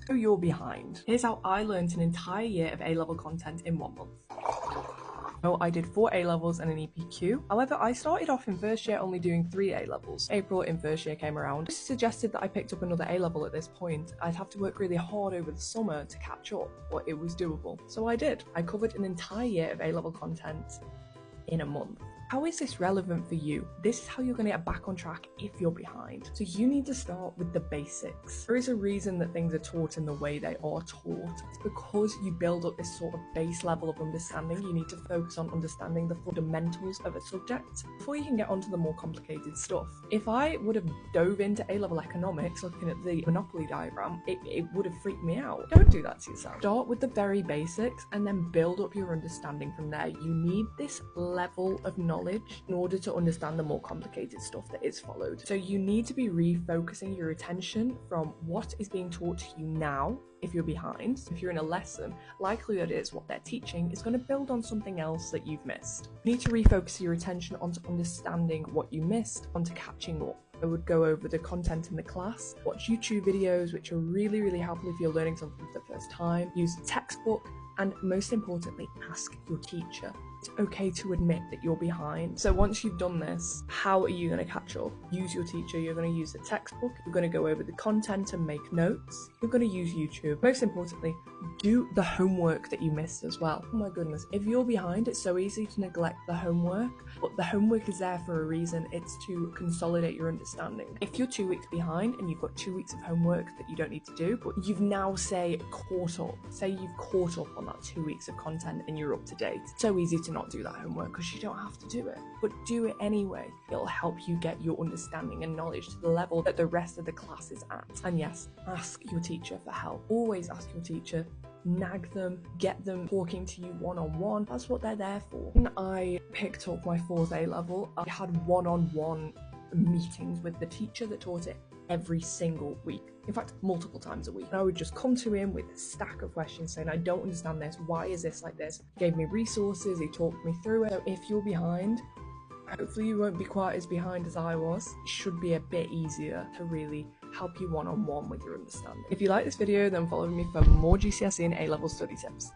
So you're behind. Here's how I learned an entire year of A-level content in 1 month. So I did 4 A-levels and an EPQ. However, I started off in first year only doing 3 A-levels. April in first year came around. This suggested that I picked up another A-level at this point. I'd have to work really hard over the summer to catch up, but it was doable. So I did. I covered an entire year of A-level content in a month. How is this relevant for you? This is how you're going to get back on track if you're behind. So you need to start with the basics. There is a reason that things are taught in the way they are taught. It's because you build up this sort of base level of understanding. You need to focus on understanding the fundamentals of a subject before you can get onto the more complicated stuff. If I would have dove into A-level economics looking at the Monopoly diagram, it would have freaked me out. Don't do that to yourself. Start with the very basics and then build up your understanding from there. You need this level of knowledge in order to understand the more complicated stuff that is followed. So you need to be refocusing your attention from what is being taught to you now. If you're behind, if you're in a lesson, likelihood is what they're teaching is going to build on something else that you've missed. You need to refocus your attention onto understanding what you missed, onto catching up. I would go over the content in the class, watch YouTube videos, which are really, really helpful if you're learning something for the first time, use a textbook, and most importantly, ask your teacher. It's okay to admit that you're behind. So once you've done this, how are you going to catch up? Use your teacher, you're going to use the textbook, you're going to go over the content and make notes, you're going to use YouTube. Most importantly, do the homework that you missed as well. Oh my goodness, if you're behind, it's so easy to neglect the homework, but the homework is there for a reason. It's to consolidate your understanding. If you're 2 weeks behind and you've got 2 weeks of homework that you don't need to do, but you've now caught up on that 2 weeks of content and you're up to date, it's so easy to not do that homework because you don't have to do it, but do it anyway. It'll help you get your understanding and knowledge to the level that the rest of the class is at. And yes, ask your teacher for help. Always ask your teacher. Nag them, get them talking to you one-on-one. That's what they're there for. When I picked up my 4th A-level, I had one-on-one meetings with the teacher that taught it every single week. In fact, multiple times a week. And I would just come to him with a stack of questions saying, I don't understand this. Why is this like this? He gave me resources. He talked me through it. So if you're behind, hopefully you won't be quite as behind as I was. It should be a bit easier to really help you one-on-one with your understanding. If you like this video, then follow me for more GCSE and A-level study tips.